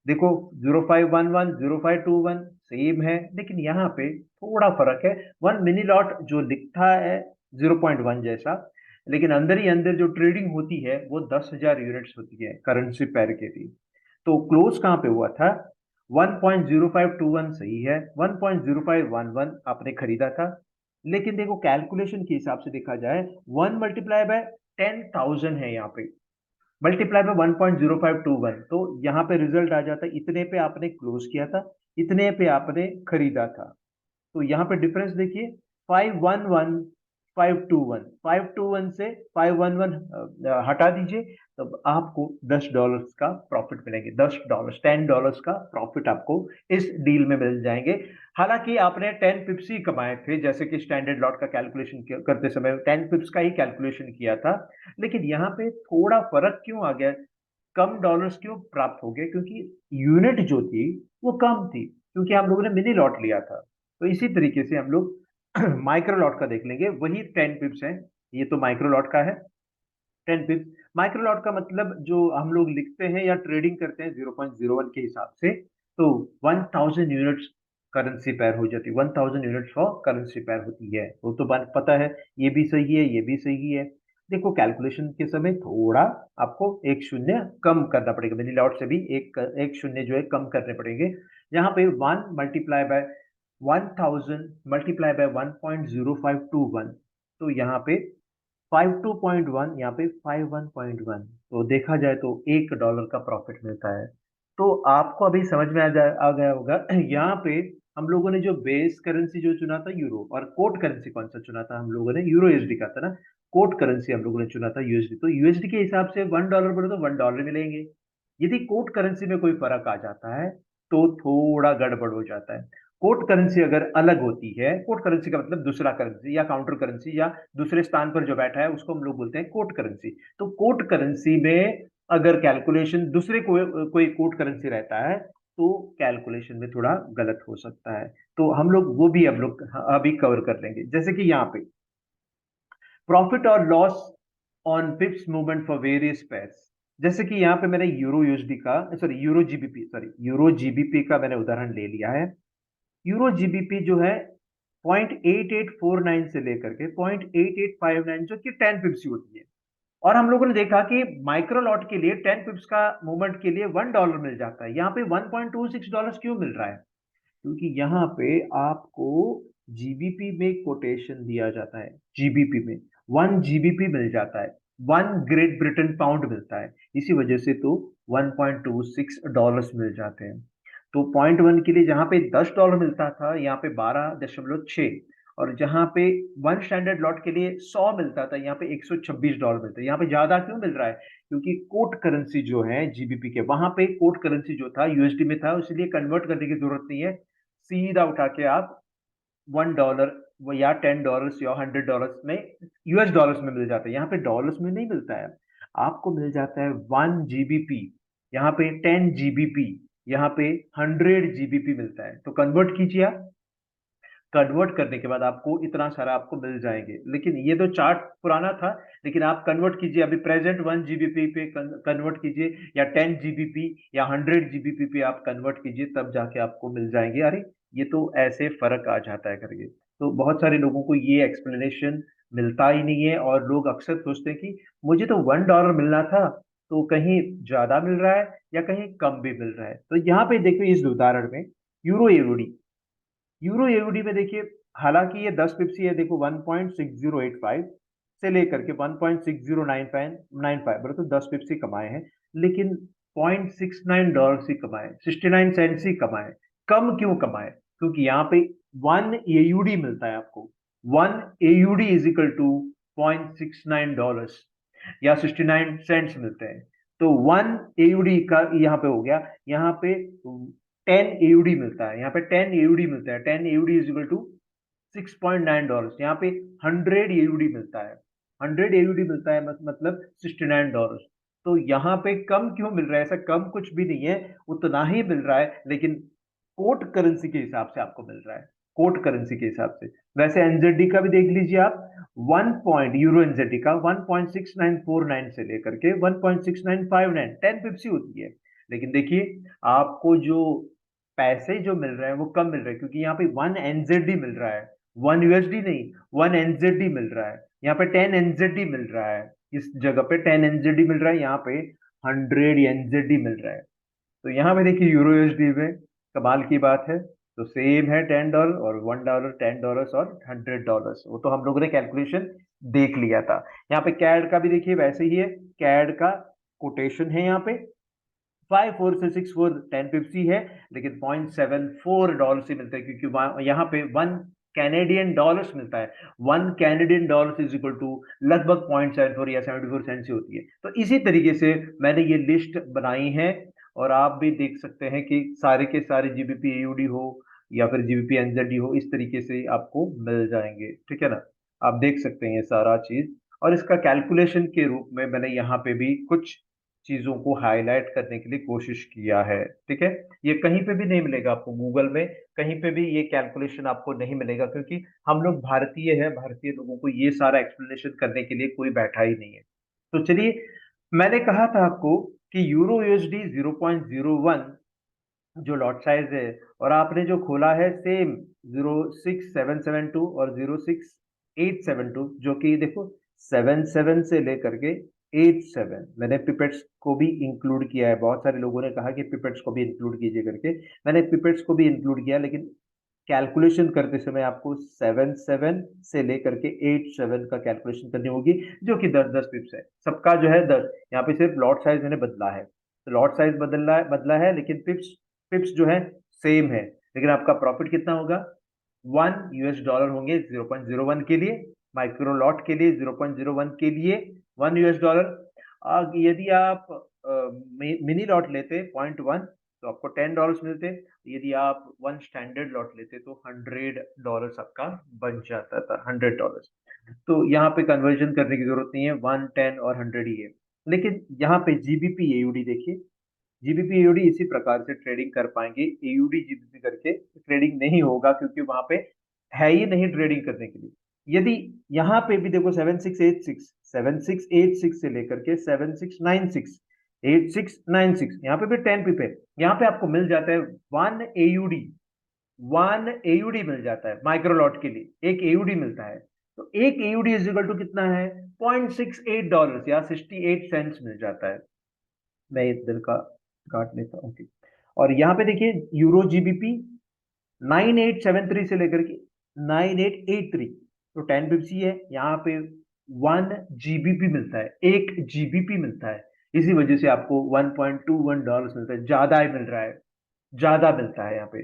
देखो 0511 0521 सेम है, लेकिन यहाँ पे थोड़ा फर्क है। वन मिनी लॉट जो लिखता है 0.1 जैसा, लेकिन अंदर ही अंदर जो ट्रेडिंग होती है वो 10,000 यूनिट्स होती है करेंसी पेयर के लिए। तो क्लोज कहाँ पे हुआ था? 1.0521 सही है, 1.0511 आपने खरीदा था। लेकिन देखो कैलकुलेशन के हिसाब से देखा जाए 1 × 10,000 है यहाँ पे, मल्टीप्लाई में 1.0521, तो यहाँ पे रिजल्ट आ जाता है इतने पे आपने क्लोज किया था, इतने पे आपने खरीदा था। तो यहाँ पे डिफरेंस देखिए 511 521 से 511 हटा दीजिए, तब आपको $10 का प्रॉफिट मिलेंगे। $10 का प्रॉफिट आपको इस डील में मिल जाएंगे। हालांकि आपने 10 पिप्स ही कमाए थे, जैसे कि स्टैंडर्ड लॉट का कैलकुलेशन करते समय 10 पिप्स का ही कैलकुलेशन किया था। लेकिन यहाँ पे थोड़ा फर्क क्यों आ गया, कम डॉलर्स क्यों प्राप्त हो गए? क्योंकि यूनिट जो थी वो कम थी, क्योंकि हम लोगों ने मिनी लॉट लिया था। तो इसी तरीके से हम लोग माइक्रो लॉट का देख लेंगे, वही 10 पिप्स है। ये तो माइक्रो लॉट का है 10 पिप्स। माइक्रो लॉट का मतलब जो हम लोग लिखते हैं या ट्रेडिंग करते हैं 0.01 के हिसाब से, तो 1000 यूनिट्स करेंसी पेयर हो जाती है, 1000 यूनिट्स फॉर करेंसी पेयर होती है। वो तो बात पता है, ये भी सही है, ये भी सही है। देखो कैलकुलेशन के समय थोड़ा आपको एक शून्य कम करना पड़ेगा, मिनी लॉट से भी एक एक शून्य जो है कम करने पड़ेंगे। यहाँ पे 1 × 1000 मल्टीप्लाई बाय 1.0521, तो यहाँ पे 52.1, यहाँ पे 51.1, तो देखा जाए तो $1 का प्रॉफिट मिलता है। तो आपको अभी समझ में आ गया होगा यहाँ पे हम लोगों ने जो बेस करेंसी जो चुना था यूरो, और कोट करेंसी कौन सा चुना था हम लोगों ने? यूरो यूएसडी का था ना। कोट करेंसी हम लोगों ने चुना था यूएसडी, तो यूएसडी के हिसाब से $1 बोले तो $1 मिलेंगे। यदि कोट करेंसी में कोई फर्क आ जाता है तो थोड़ा गड़बड़ हो जाता है। कोट करेंसी अगर अलग होती है, कोट करेंसी का मतलब दूसरा करेंसी या काउंटर करेंसी या दूसरे स्थान पर जो बैठा है उसको हम लोग बोलते हैं कोट करेंसी। तो कोट करेंसी में अगर कैलकुलेशन दूसरे कोई कोट करेंसी रहता है तो कैलकुलेशन में थोड़ा गलत हो सकता है। तो हम लोग अभी कवर कर लेंगे। जैसे कि यहाँ पे प्रॉफिट और loss on पिप्स movement for various pairs, जैसे कि यहाँ पे मैंने यूरो जीबीपी का मैंने उदाहरण ले लिया है। यूरो जीबीपी जो है 0.8849 से लेकर के 0.8859, जो कि 10 पिप्स ही होती है। और हम लोगों ने देखा कि माइक्रो लॉट के लिए 10 पिप्स का मूवमेंट के लिए $1 मिल जाता है, यहाँ पे $1.26 क्यों मिल रहा है? क्योंकि यहाँ पे आपको जीबीपी में कोटेशन दिया जाता है, जीबीपी में 1 जीबीपी मिल जाता है, 1 ग्रेट ब्रिटेन पाउंड मिलता है, इसी वजह से तो $1.26 मिल जाते हैं। तो 0.1 के लिए जहां पे $10 मिलता था, यहाँ पे 12.6, और जहां पे वन स्टैंडर्ड लॉट के लिए 100 मिलता था, यहाँ पे $126 मिलता है। यहाँ पे ज्यादा क्यों मिल रहा है? क्योंकि कोट करेंसी जो है जीबीपी के, वहां पे कोट करेंसी जो था यूएसडी में था, इसलिए कन्वर्ट करने की जरूरत नहीं है, सीधा उठा के आप $1 या $10 या $100 में यूएस डॉलर्स में मिल जाता है। यहाँ पे डॉलर्स में नहीं मिलता है, आपको मिल जाता है 1 जीबीपी, यहाँ पे 10 जीबीपी, यहाँ पे 100 जीबीपी मिलता है। तो कन्वर्ट कीजिए आप, कन्वर्ट करने के बाद आपको इतना सारा आपको मिल जाएंगे। लेकिन ये तो चार्ट पुराना था, लेकिन आप कन्वर्ट कीजिए अभी प्रेजेंट 1 जीबीपी पे कन्वर्ट कीजिए, या 10 जीबीपी या 100 जीबीपी पे आप कन्वर्ट कीजिए, तब जाके आपको मिल जाएंगे। अरे ये तो ऐसे फर्क आ जाता है करके। तो बहुत सारे लोगों को ये एक्सप्लेनेशन मिलता ही नहीं है, और लोग अक्सर सोचते हैं कि मुझे तो $1 मिलना था, तो कहीं ज्यादा मिल रहा है या कहीं कम भी मिल रहा है। तो यहाँ पे देखिए इस उदाहरण में यूरो एवडी, यूरो एवडी में देखिए, हालांकि ये 10 पिप्सी है, देखो 1.6085 से लेकर के 1.6095 मतलब 10 पिप्सी कमाए हैं, लेकिन $0.69 ही कमाए, 69 सेंट्स ही कमाए। कम क्यों कमाए? क्योंकि यहाँ पे 1 AUD मिलता है आपको। 1 AUD इज इक्वल टू $0.69 या 69 सेंट्स मिलते हैं। तो 1 AUD का यहाँ पे हो गया, यहाँ पे 10 AUD मिलता है, यहाँ पे 10 AUD मिलता है। 10 AUD इज इक्वल टू $6.9। यहाँ पे 100 AUD मिलता है, 100 AUD मिलता है, मतलब $69। तो यहाँ पे कम क्यों मिल रहा है? ऐसा कम कुछ भी नहीं है, उतना ही मिल रहा है, लेकिन कोट करेंसी के हिसाब से आपको मिल रहा है, कोट करेंसी के हिसाब से। वैसे एनजेडी का भी देख लीजिए आप, 1 पॉइंट यूरो एनजेडी का 1.6949 से लेकर के 1.6959, 10 पिप्सी होती है। लेकिन देखिए आपको जो पैसे जो मिल रहे हैं वो कम मिल रहे हैं, क्योंकि यहाँ पे 1 NZD मिल रहा है, 1 USD नहीं, 1 NZD मिल रहा है। यहाँ पे 10 NZD मिल रहा है, इस जगह पे 10 NZD मिल रहा है, यहाँ पे 100 NZD मिल रहा है। तो यहाँ पे देखिए यूरो यूएसडी में कमाल की बात है, तो सेम है $10 और $1, $10 और $100। वो तो हम लोगों ने कैलकुलेशन देख लिया था। यहाँ पे कैड का भी देखिए वैसे ही है, कैड का कोटेशन है यहाँ पे 54 से 64, 10 पिप्सी है, लेकिन $0.74 से मिलता है, क्योंकि यहाँ पे $1 कैनेडियन मिलता है। $1 कैनेडियन इज इक्वल टू लगभग 0.74 या 74 सेंट ही होती है। तो इसी तरीके से मैंने ये लिस्ट बनाई है, और आप भी देख सकते हैं कि सारे के सारे जीबीपी एयूडी हो या फिर जीबीपी एनजेडी हो, इस तरीके से आपको मिल जाएंगे। ठीक है ना? आप देख सकते हैं ये सारा चीज, और इसका कैलकुलेशन के रूप में मैंने यहाँ पे भी कुछ चीजों को हाईलाइट करने के लिए कोशिश किया है। ठीक है? ये कहीं पे भी नहीं मिलेगा आपको, गूगल में कहीं पे भी ये कैलकुलेशन आपको नहीं मिलेगा, क्योंकि हम लोग भारतीय हैं, भारतीय लोगों को ये सारा एक्सप्लेनेशन करने के लिए कोई बैठा ही नहीं है। तो चलिए, मैंने कहा था आपको कि यूरो यूएसडी 0.01 जो लॉट साइज है, और आपने जो खोला है सेम 06772 और 06872, जो कि देखो 77 से लेकर के 87, मैंने पिपेट्स को भी इंक्लूड किया है। बहुत सारे लोगों ने कहा कि पिपेट्स को भी इंक्लूड कीजिए करके, मैंने पिपेट्स को भी इंक्लूड किया, लेकिन कैलकुलेशन करते समय आपको 77 से लेकर के 87 का कैलकुलेशन करनी होगी, जो कि 10 10 पिप्स है। सबका जो है 10, यहाँ पे सिर्फ लॉट साइज मैंने बदला है, तो लॉट साइज बदला है, लेकिन पिप्स पिप्स जो है सेम है। लेकिन आपका प्रॉफिट कितना होगा? $1 होंगे 0.01 के लिए, माइक्रो लॉट के लिए 0.01 के लिए $1। यदि आप मिनी लॉट लेते 0.1, तो आपको $10 मिलते। यदि आप वन स्टैंडर्ड लॉट लेते तो $100 आपका बन जाता था, $100। तो यहाँ पे कन्वर्जन करने की जरूरत नहीं है, 110 और 100 ही है। लेकिन यहाँ पे जीबीपी एयूडी देखिए, जीबीपी एयूडी इसी प्रकार से ट्रेडिंग कर पाएंगे, एयूडी जीबीपी करके ट्रेडिंग नहीं होगा, क्योंकि वहां पे है ही नहीं ट्रेडिंग करने के लिए। यदि यहाँ पे भी देखो 7686 से लेकर के 7696 यहाँ पे भी 10 पिप है, यहाँ पे आपको मिल जाता है 1 AUD, 1 AUD मिल जाता है माइक्रो लॉट के लिए, 1 AUD मिलता है। तो 1 AUD इज इक्वल टू कितना है? $0.68 या 68 सेंट्स मिल जाता है। मैं इस दिल का काट लेता हूँ। ओके, और यहाँ पे देखिए यूरो जीबीपी 9873 से लेकर के 9883, तो 10 पिप्सी है। यहाँ पे 1 जीबीपी मिलता है, 1 जीबीपी मिलता है। इसी वजह से आपको $1.21 मिलता है, ज्यादा ही मिल रहा है, ज्यादा मिलता है यहाँ पे।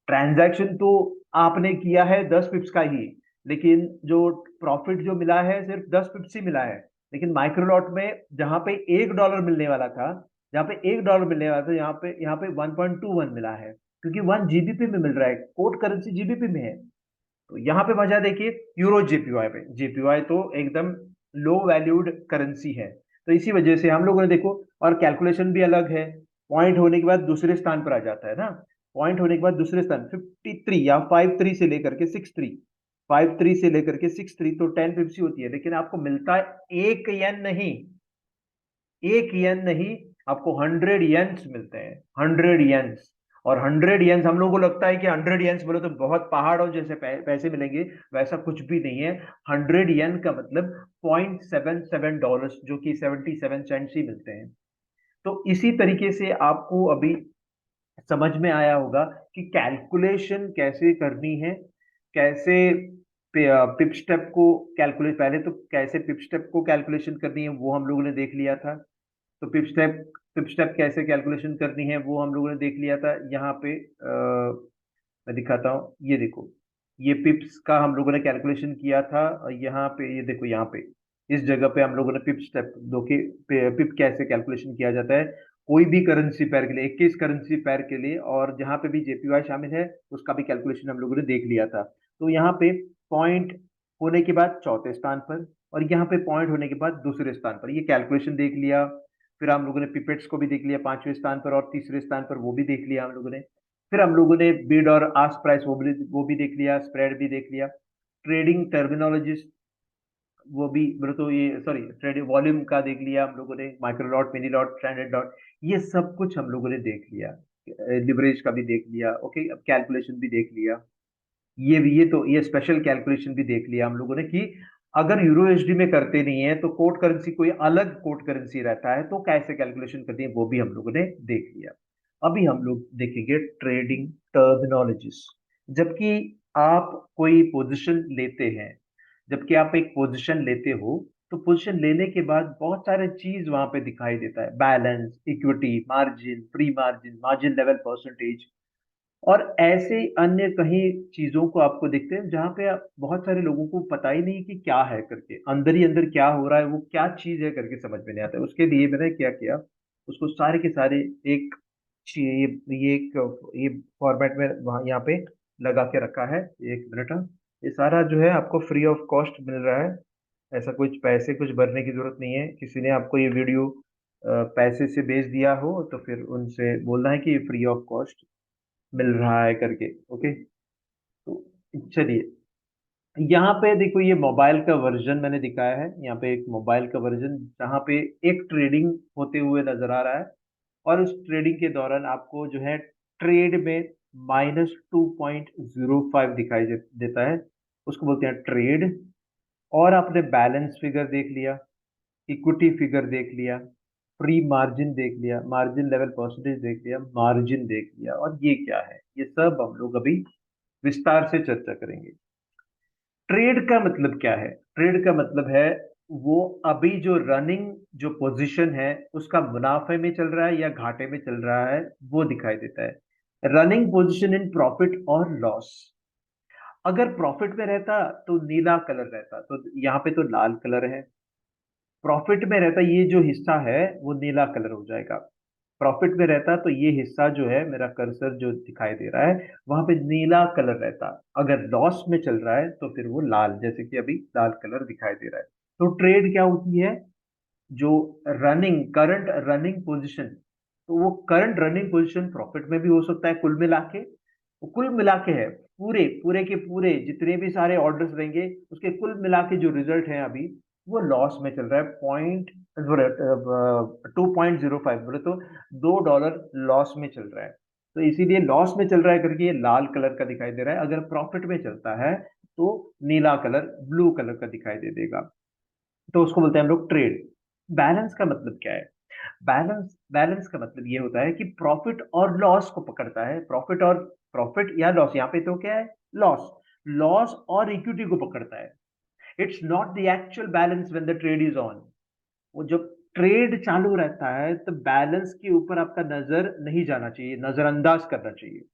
ट्रांजैक्शन तो आपने किया है 10 पिप्स का ही, लेकिन जो प्रॉफिट जो मिला है सिर्फ 10 पिप्स ही मिला है। लेकिन माइक्रोलॉट में जहां पे $1 मिलने वाला था, जहाँ पे $1 मिलने वाला था, यहाँ पे 1.21 मिला है, क्योंकि 1 जीबीपी में मिल रहा है, कोड करेंसी जीबीपी में है। तो यहाँ पे मजा देखिए यूरो जेपीवाई पे, जेपीवाई तो एकदम लो वैल्यूड करेंसी है। तो इसी वजह से हम लोगों ने देखो, और कैलकुलेशन भी अलग है, पॉइंट होने के बाद दूसरे स्थान पर आ जाता है ना, पॉइंट होने के बाद दूसरे स्थान 53 या 53 से लेकर के 63, 53 से लेकर के 63, तो 10 पिप्स ही होती है, लेकिन आपको मिलता है 1 येन नहीं, 1 येन नहीं, आपको 100 येन्स मिलते हैं, 100 येन्स। और 100 येन्स, हम लोगों को लगता है कि 100 येन्स बोले तो बहुत पहाड़ों जैसे पैसे मिलेंगे, वैसा कुछ भी नहीं है। 100 येन का मतलब $0.77, जो कि 77 सेंट्स ही मिलते हैं। तो इसी तरीके से आपको अभी समझ में आया होगा कि कैलकुलेशन कैसे करनी है, कैसे पिप स्टेप को कैलकुलेट, पहले तो कैसे पिप स्टेप को कैलकुलेशन करनी है वो हम लोगों ने देख लिया था। तो पिप स्टेप कैसे कैलकुलेशन करनी है वो हम लोगों ने देख लिया था। यहाँ पे मैं दिखाता हूँ, ये देखो, ये पिप्स का हम लोगों ने कैलकुलेशन किया था। और यहाँ पे ये देखो, यहाँ पे इस जगह पे हम लोगों ने पिप स्टेप दो के पिप कैसे कैलकुलेशन किया जाता है कोई भी करेंसी पेयर के लिए, 21 करेंसी पेयर के लिए, और जहाँ पे भी जेपीवाई शामिल है उसका भी कैलकुलेशन हम लोगों ने देख लिया था। तो यहाँ पे पॉइंट होने के बाद चौथे स्थान पर, और यहाँ पे पॉइंट होने के बाद दूसरे स्थान पर, ये कैलकुलेशन देख लिया। फिर हम लोगों ने पिपेट्स को भी देख लिया पांचवें स्थान पर, और तीसरे स्थान पर वो भी देख लिया हम लोगों ने। फिर हम लोगों ने बिड और आस्क प्राइस वो भी देख लिया, स्प्रेड भी देख लिया। ट्रेडिंग टर्मिनोलॉजीज वो भी, मतलब तो ये सॉरी, ट्रेडिंग वॉल्यूम का देख लिया हम लोगों ने, micro lot, mini lot, standard lot, ये सब कुछ हम लोगों ने देख लिया। लिवरेज का भी देख लिया, ओके, अब कैलकुलेशन भी देख लिया। ये स्पेशल कैलकुलेशन भी देख लिया हम लोगों ने कि अगर यूरो एसडी में करते नहीं है तो कोड करेंसी कोई अलग कोड करेंसी रहता है तो कैसे कैलकुलेशन करती है वो भी हम लोगों ने देख लिया। अभी हम लोग देखेंगे ट्रेडिंग टर्मिनोलॉजीज। जबकि आप कोई पोजीशन लेते हैं, जबकि आप एक पोजीशन लेते हो, तो पोजीशन लेने के बाद बहुत सारे चीज वहां पे दिखाई देता है, balance, equity, margin, pre margin, margin level, percentage, और ऐसे अन्य कई चीजों को आपको दिखते हैं जहां पे बहुत सारे लोगों को पता ही नहीं कि क्या है करके, अंदर ही अंदर क्या हो रहा है, वो क्या चीज है करके समझ में नहीं आता है। उसके लिए मैंने क्या किया, उसको सारे के सारे एक ये फॉर्मेट में वहाँ यहाँ पे लगा के रखा है। एक मिनट, हाँ। ये सारा जो है आपको फ्री ऑफ कॉस्ट मिल रहा है, ऐसा कुछ पैसे कुछ भरने की जरूरत नहीं है। किसी ने आपको ये वीडियो पैसे से भेज दिया हो तो फिर उनसे बोलना है कि ये फ्री ऑफ कॉस्ट मिल रहा है करके, ओके। तो चलिए, यहाँ पे देखो, ये मोबाइल का वर्जन मैंने दिखाया है, यहाँ पे एक मोबाइल का वर्जन जहाँ पे एक ट्रेडिंग होते हुए नजर आ रहा है, और उस ट्रेडिंग के दौरान आपको जो है ट्रेड में -2.05 दिखाई देता है, उसको बोलते हैं ट्रेड। और आपने बैलेंस फिगर देख लिया, इक्विटी फिगर देख लिया, फ्री मार्जिन देख लिया, मार्जिन लेवल परसेंटेज देख लिया, मार्जिन देख लिया, और ये क्या है ये सब हम लोग अभी विस्तार से चर्चा करेंगे। ट्रेड का मतलब क्या है? ट्रेड का मतलब है वो अभी जो रनिंग जो पोजीशन है उसका मुनाफे में चल रहा है या घाटे में चल रहा है, वो दिखाई देता है। रनिंग पोजीशन इन प्रॉफिट और लॉस। अगर प्रॉफिट में रहता तो नीला कलर रहता, तो यहाँ पे तो लाल कलर है। प्रॉफिट में रहता, ये जो हिस्सा है वो नीला कलर हो जाएगा। प्रॉफिट में रहता तो ये हिस्सा जो है, मेरा कर्सर जो दिखाई दे रहा है वहां पे नीला कलर रहता। अगर लॉस में चल रहा है तो फिर वो लाल, जैसे कि अभी लाल कलर दिखाई दे रहा है। तो ट्रेड क्या होती है? जो करंट रनिंग पोजीशन, तो वो करंट रनिंग पोजीशन प्रॉफिट में भी हो सकता है कुल मिला के। वो कुल मिला के है, पूरे पूरे के पूरे जितने भी सारे ऑर्डर्स रहेंगे उसके कुल मिला के जो रिजल्ट है अभी वो लॉस में चल रहा है, 2.05, बोले तो $2 लॉस में चल रहा है। तो इसीलिए लॉस में चल रहा है करके ये लाल कलर का दिखाई दे रहा है। अगर प्रॉफिट में चलता है तो नीला कलर, ब्लू कलर का दिखाई दे देगा। तो उसको बोलते हैं हम लोग ट्रेड। बैलेंस का मतलब क्या है? बैलेंस का मतलब ये होता है कि प्रॉफिट और लॉस को पकड़ता है, प्रॉफिट या लॉस, यहाँ पे तो क्या है, लॉस, लॉस और इक्विटी को पकड़ता है। It's not the actual balance when the trade is on. वो जब ट्रेड चालू रहता है तो बैलेंस के ऊपर आपका नजर नहीं जाना चाहिए, नजरअंदाज करना चाहिए।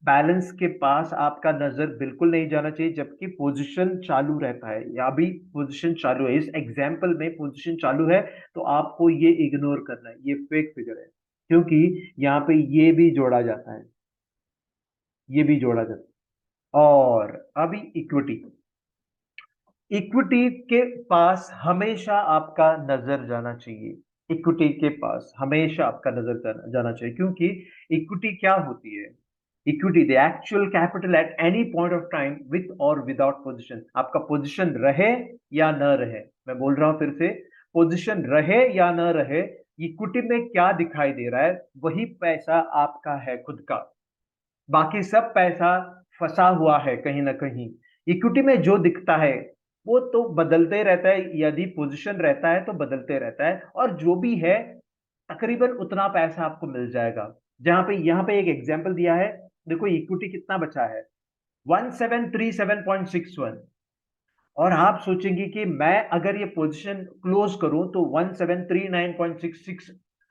बैलेंस के पास आपका नजर बिल्कुल नहीं जाना चाहिए जबकि पोजीशन चालू रहता है, या भी पोजीशन चालू है, इस एग्जांपल में पोजीशन चालू है, तो आपको ये इग्नोर करना है, ये फेक फिगर है, क्योंकि यहाँ पे ये भी जोड़ा जाता है, ये भी जोड़ा जाता है। और अभी इक्विटी, इक्विटी के पास हमेशा आपका नजर जाना चाहिए। इक्विटी के पास हमेशा आपका नजर जाना चाहिए, क्योंकि इक्विटी क्या होती है? Equity the actual capital at any point of time with और विदाउट पोजीशन। आपका पोजीशन रहे या न रहे, मैं बोल रहा हूं फिर से, पोजीशन रहे या न रहे, इक्विटी में क्या दिखाई दे रहा है वही पैसा आपका है खुद का। बाकी सब पैसा फंसा हुआ है कहीं ना कहीं। इक्विटी में जो दिखता है वो तो बदलते रहता है, यदि पोजीशन रहता है तो बदलते रहता है, और जो भी है तकरीबन उतना पैसा आपको मिल जाएगा। जहां पे यहां पे एक एग्जांपल दिया है, देखो इक्विटी कितना बचा है, 1737.61। और आप सोचेंगे कि मैं अगर ये पोजीशन क्लोज करूं तो 1739.66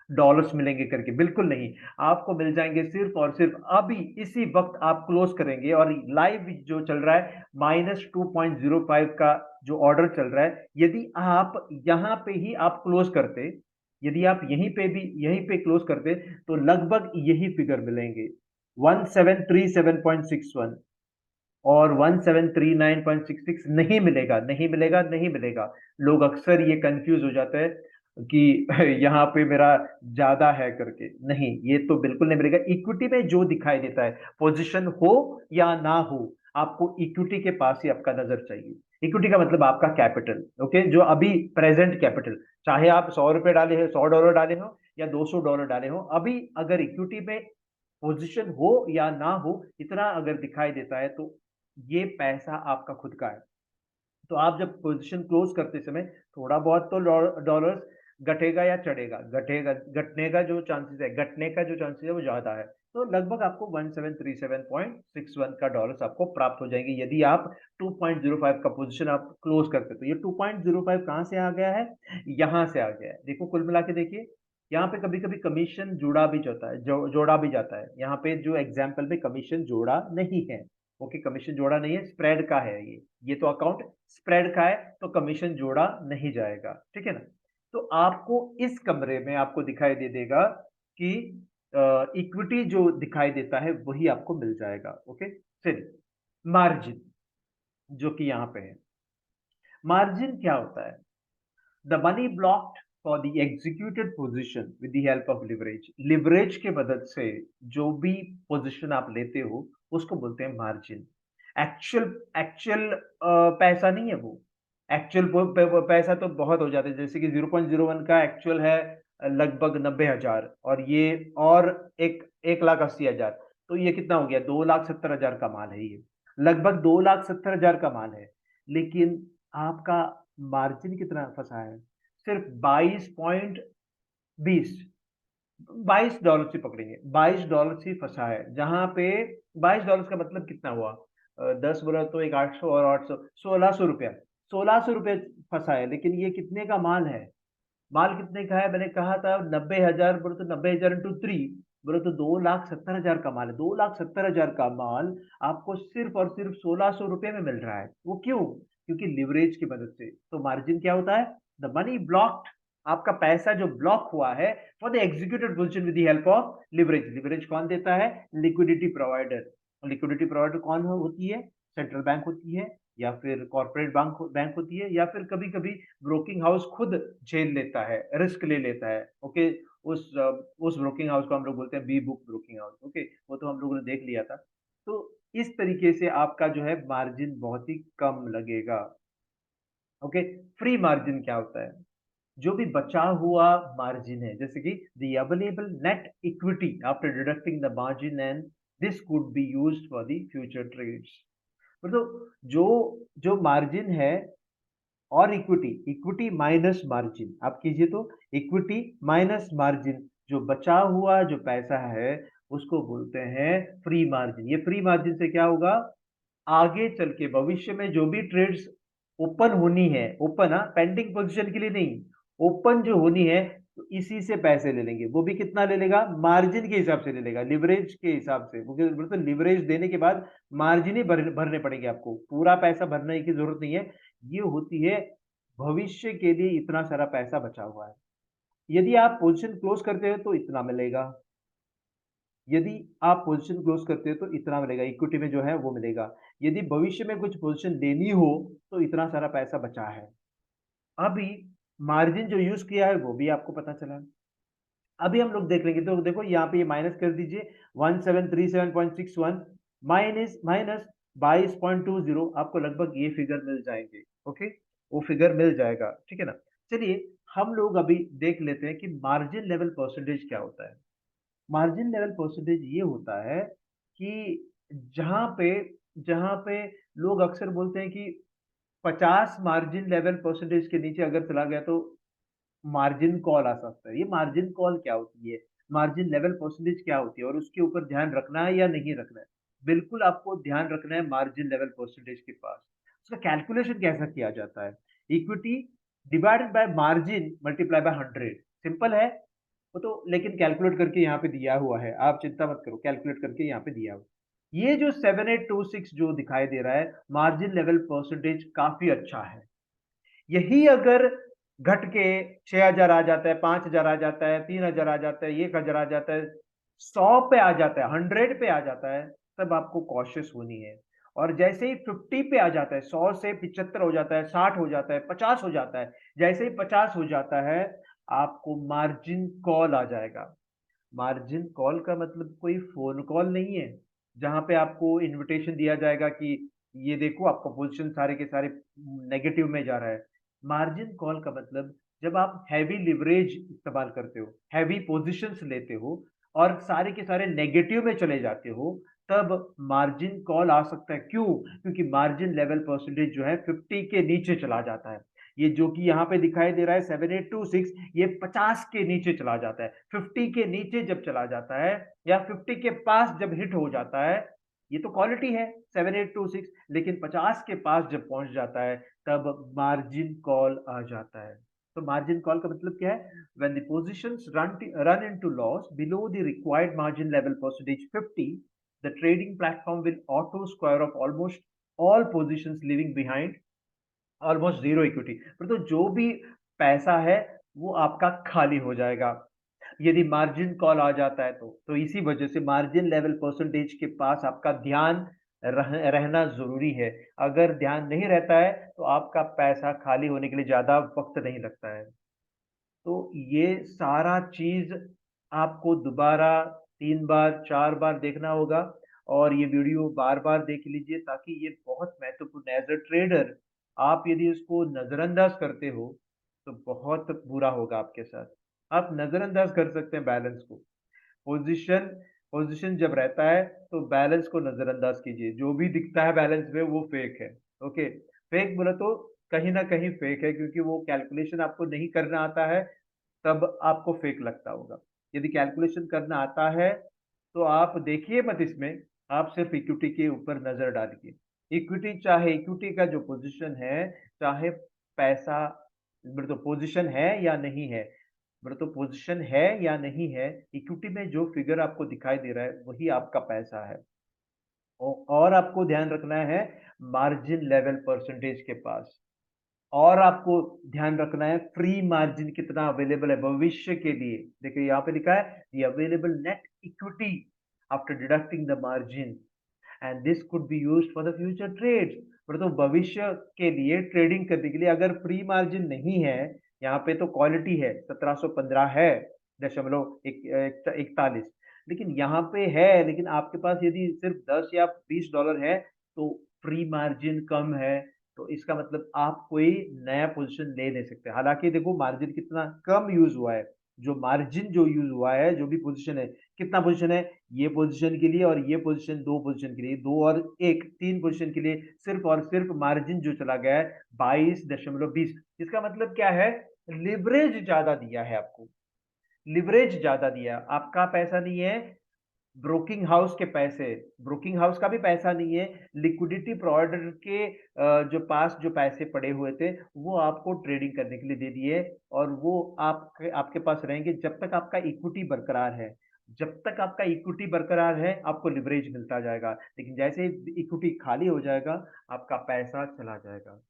डॉलर्स मिलेंगे करके, बिल्कुल नहीं। आपको मिल जाएंगे सिर्फ और सिर्फ अभी इसी वक्त आप क्लोज करेंगे, और लाइव जो चल रहा है -2.05 का जो ऑर्डर चल रहा है, यदि आप यहां पे ही आप क्लोज करते, यदि आप यहीं पे भी यहीं पे क्लोज करते तो लगभग यही फिगर मिलेंगे, 1737.61। और 1739.66 नहीं मिलेगा, नहीं मिलेगा, नहीं मिलेगा। लोग अक्सर ये कंफ्यूज हो जाते हैं कि यहाँ पे मेरा ज्यादा है करके, नहीं, ये तो बिल्कुल नहीं मिलेगा। इक्विटी में जो दिखाई देता है, पोजीशन हो या ना हो, आपको इक्विटी के पास ही आपका नजर चाहिए। इक्विटी का मतलब आपका कैपिटल, ओके, जो अभी प्रेजेंट कैपिटल, चाहे आप 100 रुपए डाले हो, $100 डाले हो या $200 डाले हो, अभी अगर इक्विटी में पोजीशन हो या ना हो, इतना अगर दिखाई देता है तो ये पैसा आपका खुद का है। तो आप जब पोजीशन क्लोज करते समय थोड़ा बहुत तो डॉलर्स घटेगा या चढ़ेगा, घटेगा, घटने का जो चांसेस है, घटने का जो चांसेस है वो ज्यादा है। तो लगभग आपको 1737.61 का डॉलर्स आपको प्राप्त हो जाएंगे यदि आप 2.05 का पोजीशन आप क्लोज करते। तो ये 2.05 कहां से आ गया है, यहां से आ गया है। देखो कुल मिला के देखिए, यहाँ पे कभी कभी कमीशन जुड़ा भी जाता है, जोड़ा भी जाता है। यहाँ पे जो एग्जाम्पल में कमीशन जोड़ा नहीं है, ओके, कमीशन जोड़ा नहीं है, स्प्रेड का है ये तो अकाउंट स्प्रेड का है, तो कमीशन जोड़ा नहीं जाएगा, ठीक है ना। तो आपको इस कमरे में आपको दिखाई दे देगा कि इक्विटी जो दिखाई देता है वही आपको मिल जाएगा, ओके। चलिए, मार्जिन जो कि यहाँ पे है, मार्जिन क्या होता है, the money blocked for the executed position with the help of leverage. Leverage के मदद से जो भी पोजीशन आप लेते हो उसको बोलते हैं मार्जिन। एक्चुअल एक्चुअल पैसा नहीं है वो, एक्चुअल पैसा तो बहुत हो जाता है, जैसे कि 0.01 का एक्चुअल है लगभग 90,000, और ये और एक 1,80,000, तो ये कितना हो गया, 2,70,000 का माल है ये, लगभग 2,70,000 का माल है। लेकिन आपका मार्जिन कितना फंसा है, सिर्फ 22.20, $22 से पकड़ेंगे, $22 से फंसा है, जहां पे $22 का मतलब कितना हुआ, 10 बोला तो एक 800 और 800, $1,600, $1,600 फंसा है। लेकिन ये कितने का माल है, माल कितने का है, मैंने कहा था 90,000, बोले तो 90,000 इंटू 3, बोले तो 2,70,000 का माल है। 2,70,000 का माल आपको सिर्फ और सिर्फ $1,600 में मिल रहा है। वो क्यों, क्योंकि लिवरेज की मदद से। तो मार्जिन क्या होता है, द मनी ब्लॉक्ड, आपका पैसा जो ब्लॉक हुआ है for the executed position with the help of leverage. Leverage कौन देता है, लिक्विडिटी प्रोवाइडर। लिक्विडिटी प्रोवाइडर कौन होती है, सेंट्रल बैंक होती है, या फिर कॉर्पोरेट बैंक होती है, या फिर कभी कभी ब्रोकिंग हाउस खुद झेल लेता है, रिस्क ले लेता है, ओके। उस ब्रोकिंग हाउस को हम लोग बोलते हैं B book broking house, okay, वो तो हम लोगों ने देख लिया था। तो इस तरीके से आपका जो है मार्जिन बहुत ही कम लगेगा, ओके। फ्री मार्जिन क्या होता है, जो भी बचा हुआ मार्जिन है, जैसे कि the available net equity after deducting the margin, and this could be used for the future trades. मतलब जो जो मार्जिन है और इक्विटी, इक्विटी माइनस मार्जिन आप कीजिए, तो इक्विटी माइनस मार्जिन, जो बचा हुआ जो पैसा है उसको बोलते हैं फ्री मार्जिन। ये फ्री मार्जिन से क्या होगा, आगे चल के भविष्य में जो भी ट्रेड्स ओपन होनी है, ओपन, हाँ, पेंडिंग पोजीशन के लिए नहीं, ओपन जो होनी है, तो इसी से पैसे ले लेंगे। वो भी कितना ले लेगा, मार्जिन के हिसाब से ले लेगा, लिवरेज के हिसाब से, क्योंकि मतलब लिवरेज देने के बाद मार्जिन ही भरने पड़ेंगे आपको, पूरा पैसा भरने की जरूरत नहीं है। ये होती है भविष्य के लिए इतना सारा पैसा बचा हुआ है, यदि आप पोजीशन क्लोज करते हो तो इतना मिलेगा, यदि आप पोजीशन क्लोज करते हो तो इतना मिलेगा, इक्विटी में जो है वो मिलेगा। यदि भविष्य में कुछ पोजीशन लेनी हो तो इतना सारा पैसा बचा है। अभी मार्जिन जो यूज किया है वो भी आपको पता चला, अभी हम लोग देख लेंगे, तो देखो यहाँ पे ये माइनस कर दीजिए, 1737.61 माइनस माइनस 22.20, आपको लगभग ये फिगर मिल जाएंगे। ओके, वो फिगर मिल जाएगा, ठीक है ना। चलिए हम लोग अभी देख लेते हैं कि मार्जिन लेवल परसेंटेज क्या होता है। मार्जिन लेवल परसेंटेज ये होता है कि जहां पे जहां पे लोग अक्सर बोलते हैं कि 50 मार्जिन लेवल परसेंटेज के नीचे अगर चला गया तो मार्जिन कॉल आ सकता है। ये मार्जिन कॉल क्या होती है, मार्जिन लेवल परसेंटेज क्या होती है, और उसके ऊपर ध्यान रखना है या नहीं रखना है। बिल्कुल आपको ध्यान रखना है मार्जिन लेवल परसेंटेज के पास। उसका कैलकुलेशन कैसा किया जाता है, equity divided by margin multiply by 100। Simple है वो तो, लेकिन कैलकुलेट करके यहाँ पे दिया हुआ है, आप चिंता मत करो, कैलकुलेट करके यहाँ पे दिया हुआ है। ये जो 7826 जो दिखाई दे रहा है मार्जिन लेवल परसेंटेज, काफी अच्छा है। यही अगर घट के 6000 आ जाता है, 5000 आ जाता है, 3000 आ जाता है, 1000 आ जाता है, 100 पे आ जाता है, 100 पे आ जाता है, तब आपको कॉशियस होनी है। और जैसे ही 50 पे आ जाता है, 100 से 75 हो जाता है, 60 हो जाता है, 50 हो जाता है, जैसे ही 50 हो जाता है, आपको मार्जिन कॉल आ जाएगा। मार्जिन कॉल का मतलब कोई फोन कॉल नहीं है जहां पे आपको इनविटेशन दिया जाएगा कि ये देखो आपका पोजीशन सारे के सारे नेगेटिव में जा रहा है। मार्जिन कॉल का मतलब जब आप हैवी लिवरेज इस्तेमाल करते हो, हैवी पोजीशंस लेते हो और सारे के सारे नेगेटिव में चले जाते हो, तब मार्जिन कॉल आ सकता है। क्यों? क्योंकि मार्जिन लेवल परसेंटेज जो है 50 के नीचे चला जाता है। ये जो कि यहाँ पे दिखाई दे रहा है 7826, ये 50 के नीचे चला जाता है। 50 के नीचे जब चला जाता है या 50 के पास जब हिट हो जाता है, ये तो क्वालिटी है 7826, लेकिन 50 के पास जब पहुंच जाता है तब मार्जिन कॉल आ जाता है। तो मार्जिन कॉल का मतलब क्या है? When the positions run into loss below the required margin level percentage 50, the trading platform will auto square of almost all positions leaving behind almost zero equity, तो जो भी पैसा है वो आपका खाली हो जाएगा यदि मार्जिन कॉल आ जाता है। तो इसी वजह से मार्जिन लेवल परसेंटेज के पास आपका ध्यान रहना जरूरी है। अगर ध्यान नहीं रहता है तो आपका पैसा खाली होने के लिए ज्यादा वक्त नहीं लगता है। तो ये सारा चीज आपको दोबारा 3 बार 4 बार देखना होगा, और ये वीडियो बार बार देख लीजिए, ताकि ये बहुत महत्वपूर्ण है। एज अ ट्रेडर आप यदि उसको नजरअंदाज करते हो तो बहुत बुरा होगा आपके साथ। आप नजरअंदाज कर सकते हैं बैलेंस को। पोजीशन पोजीशन जब रहता है तो बैलेंस को नजरअंदाज कीजिए, जो भी दिखता है बैलेंस में वो फेक है। ओके, फेक बोला तो कहीं ना कहीं फेक है, क्योंकि वो कैलकुलेशन आपको नहीं करना आता है, तब आपको फेक लगता होगा। यदि कैलकुलेशन करना आता है तो आप देखिए मत इसमें, आप सिर्फ इक्विटी के ऊपर नजर डालिए। इक्विटी, चाहे इक्विटी का जो पोजीशन है, चाहे पैसा, तो पोजीशन है या नहीं है, तो पोजीशन है या नहीं है, इक्विटी में जो फिगर आपको दिखाई दे रहा है वही आपका पैसा है। और आपको ध्यान रखना है मार्जिन लेवल परसेंटेज के पास, और आपको ध्यान रखना है फ्री मार्जिन कितना अवेलेबल है भविष्य के लिए। देखिए यहाँ पे लिखा है the available net equity after deducting the margin and this could be used for the future trades. तो भविष्य के लिए ट्रेडिंग करने के लिए अगर फ्री मार्जिन नहीं है, यहाँ पे तो क्वालिटी है 1715 है दशमलव 41, लेकिन यहाँ पे है, लेकिन आपके पास यदि सिर्फ 10 या $20 है तो फ्री मार्जिन कम है, तो इसका मतलब आप कोई नया पोजीशन ले नहीं सकते। हालांकि देखो मार्जिन कितना कम यूज हुआ है, जो मार्जिन जो यूज हुआ है, जो भी पोजीशन है, कितना पोजीशन है, ये पोजीशन के लिए और ये पोजीशन, दो पोजीशन के लिए, दो और एक, तीन पोजीशन के लिए सिर्फ और सिर्फ मार्जिन जो चला गया है 22.20। इसका मतलब क्या है? लिवरेज ज्यादा दिया है आपको, लिवरेज ज्यादा दिया, आपका पैसा नहीं है, ब्रोकिंग हाउस के पैसे, ब्रोकिंग हाउस का भी पैसा नहीं है, लिक्विडिटी प्रोवाइडर के जो पास जो पैसे पड़े हुए थे वो आपको ट्रेडिंग करने के लिए दे दिए, और वो आपके आपके पास रहेंगे जब तक आपका इक्विटी बरकरार है। जब तक आपका इक्विटी बरकरार है आपको लिवरेज मिलता जाएगा, लेकिन जैसे ही इक्विटी खाली हो जाएगा आपका पैसा चला जाएगा।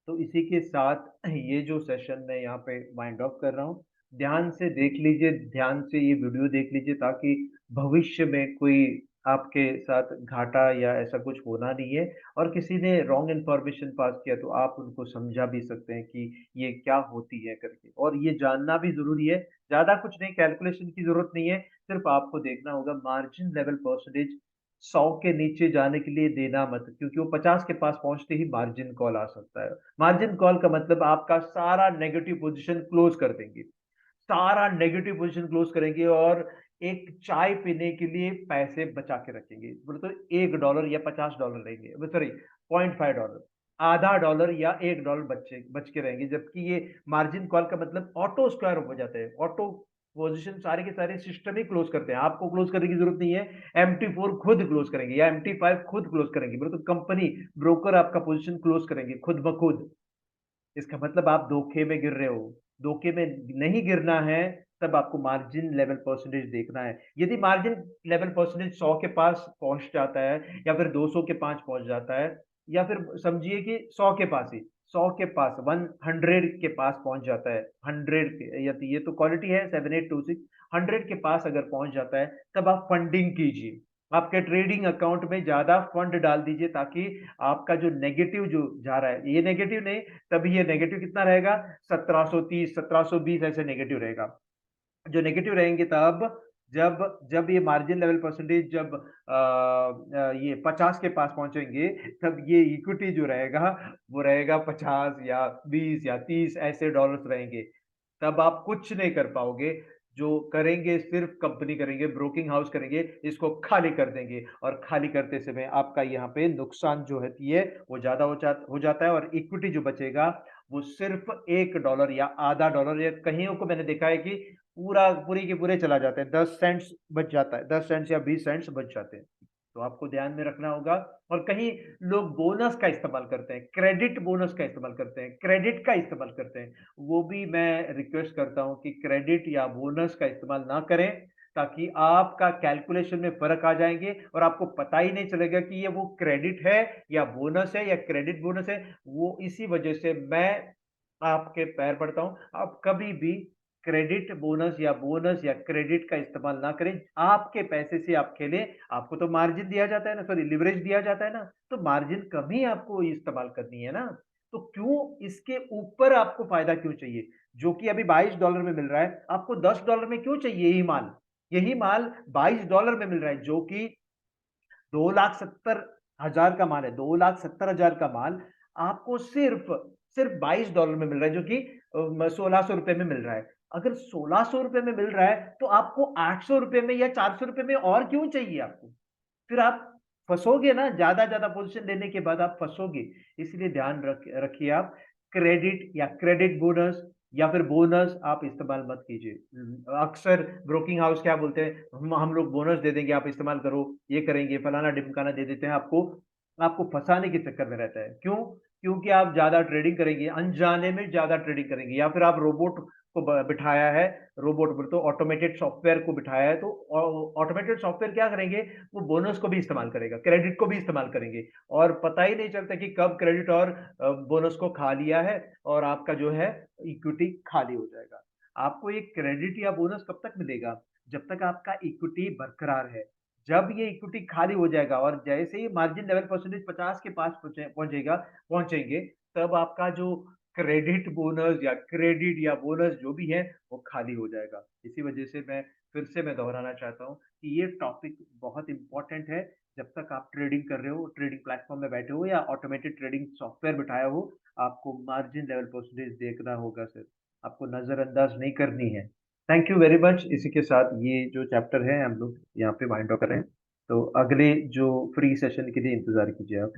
तो इसी के साथ ये जो सेशन मैं यहाँ पे वाइंड अप कर रहा हूँ। ध्यान से देख लीजिए, ध्यान से ये वीडियो देख लीजिए, ताकि भविष्य में कोई आपके साथ घाटा या ऐसा कुछ होना नहीं है। और किसी ने रॉन्ग इन्फॉर्मेशन पास किया तो आप उनको समझा भी सकते हैं कि ये क्या होती है करके, और ये जानना भी जरूरी है। ज्यादा कुछ नहीं, कैलकुलेशन की जरूरत नहीं है, सिर्फ आपको देखना होगा मार्जिन लेवल परसेंटेज 100 के नीचे जाने के लिए देना मत, क्योंकि वो 50 के पास पहुंचते ही मार्जिन कॉल आ सकता है। मार्जिन कॉल का मतलब आपका सारा नेगेटिव पोजीशन क्लोज कर देंगे, सारा नेगेटिव पोजीशन क्लोज करेंगे, और एक चाय पीने के लिए पैसे बचा के रखेंगे। बोले तो $1 या $50 रहेंगे, सॉरी $0.5, $0.5 या $1 बचे बच के रहेंगे। जबकि ये मार्जिन कॉल का मतलब ऑटो स्क्वायर हो जाता है, ऑटो पोजीशन सारे के सारे सिस्टम ही क्लोज करते हैं, आपको क्लोज करने की जरूरत नहीं है। MT4 खुद क्लोज करेंगे या MT5 खुद क्लोज करेंगे, बोले तो कंपनी ब्रोकर आपका पोजीशन क्लोज करेंगे खुद ब खुद। इसका मतलब आप धोखे में गिर रहे हो। धोखे में नहीं गिरना है, तब आपको मार्जिन लेवल परसेंटेज देखना है। यदि मार्जिन लेवल परसेंटेज 100 के पास पहुंच जाता है, या फिर 200 के पास पहुंच जाता है, या फिर समझिए कि 100 के पास ही, 100 के पास 100 के पास पहुंच जाता है, 100 के, ये तो क्वालिटी है 7826, 100 के पास अगर पहुंच जाता है, तब आप फंडिंग कीजिए, आपके ट्रेडिंग अकाउंट में ज्यादा फंड डाल दीजिए, ताकि आपका जो नेगेटिव जो जा रहा है, ये नेगेटिव नहीं, तभी ये नेगेटिव कितना रहेगा, 1730 1720 ऐसे नेगेटिव रहेगा। जो नेगेटिव रहेंगे तब जब जब ये मार्जिन लेवल परसेंटेज जब ये 50 के पास पहुंचेंगे, तब ये इक्विटी जो रहेगा वो रहेगा 50 या 20 या 30 ऐसे डॉलर्स रहेंगे। तब आप कुछ नहीं कर पाओगे। जो करेंगे सिर्फ कंपनी करेंगे, ब्रोकिंग हाउस करेंगे, इसको खाली कर देंगे, और खाली करते समय आपका यहाँ पे नुकसान जो है वो ज्यादा हो जाता है, और इक्विटी जो बचेगा वो सिर्फ $1 या $0.5, या कहीं को मैंने देखा है कि पूरा पूरी के पूरे चला जाता है, 10 सेंट्स बच जाता है, 10 सेंट्स या 20 सेंट्स बच जाते हैं। तो आपको ध्यान में रखना होगा। और कहीं लोग बोनस का इस्तेमाल करते हैं, क्रेडिट बोनस का इस्तेमाल करते हैं, क्रेडिट का इस्तेमाल करते हैं, वो भी मैं रिक्वेस्ट करता हूं कि क्रेडिट या बोनस का इस्तेमाल ना करें, ताकि आपका कैलकुलेशन में फर्क आ जाएंगे, और आपको पता ही नहीं चलेगा कि ये वो क्रेडिट है या बोनस है या क्रेडिट बोनस है। वो इसी वजह से मैं आपके पैर पड़ता हूं, आप कभी भी क्रेडिट बोनस या बोनस या क्रेडिट का इस्तेमाल ना करें। आपके पैसे से आप खेलें, आपको तो मार्जिन दिया जाता है ना, सॉरी लिवरेज दिया जाता है ना, तो मार्जिन कम ही आपको इस्तेमाल करनी है ना। तो क्यों इसके ऊपर आपको फायदा क्यों चाहिए? जो कि अभी $22 में मिल रहा है, आपको $10 में क्यों चाहिए यही माल? यही माल $22 में मिल रहा है, जो कि 2,70,000 का माल है, 2,70,000 का माल आपको सिर्फ सिर्फ $22 में मिल रहा है, जो कि ₹1,600 में मिल रहा है। अगर ₹1,600 में मिल रहा है, तो आपको ₹800 में या ₹400 में और क्यों चाहिए आपको? फिर आप फंसोगे ना, ज्यादा ज्यादा पोजीशन लेने के बाद आप फंसोगे। इसलिए ध्यान रखिए आप, क्रेडिट या क्रेडिट बोनस या फिर बोनस आप इस्तेमाल मत कीजिए। अक्सर ब्रोकिंग हाउस क्या बोलते हैं, हम लोग बोनस दे देंगे, आप इस्तेमाल करो, ये करेंगे, फलाना ढिमकाना दे देते हैं आपको, आपको फंसाने के चक्कर में रहता है। क्यों? क्योंकि आप ज्यादा ट्रेडिंग करेंगे, अनजाने में ज्यादा ट्रेडिंग करेंगे, या फिर आप रोबोट को बिठाया है, रोबोट बोलते तो ऑटोमेटेड सॉफ्टवेयर को बिठाया है, तो ऑटोमेटेड सॉफ्टवेयर क्या करेंगे, वो बोनस को भी इस्तेमाल करेगा, क्रेडिट को भी इस्तेमाल करेंगे, और पता ही नहीं चलता कि कब क्रेडिट और बोनस को खा लिया है, और आपका जो है इक्विटी खाली हो जाएगा। आपको ये क्रेडिट या बोनस कब तक मिलेगा? जब तक आपका इक्विटी बरकरार है। जब ये इक्विटी खाली हो जाएगा, और जैसे ही मार्जिन लेवल परसेंटेज 50 के पास पहुंचेगा पहुंचेंगे, तब आपका जो क्रेडिट बोनस या क्रेडिट या बोनस जो भी है वो खाली हो जाएगा। इसी वजह से मैं फिर से मैं दोहराना चाहता हूँ कि ये टॉपिक बहुत इंपॉर्टेंट है। जब तक आप ट्रेडिंग कर रहे हो, ट्रेडिंग प्लेटफॉर्म में बैठे हो या ऑटोमेटेड ट्रेडिंग सॉफ्टवेयर बिठाया हो, आपको मार्जिन लेवल परसेंटेज देखना होगा सर, आपको नजरअंदाज नहीं करनी है। Thank you very much. इसी के साथ ये जो चैप्टर है हम लोग यहाँ पे वाइंड अप करें, तो अगले जो फ्री सेशन के लिए इंतजार कीजिए आप।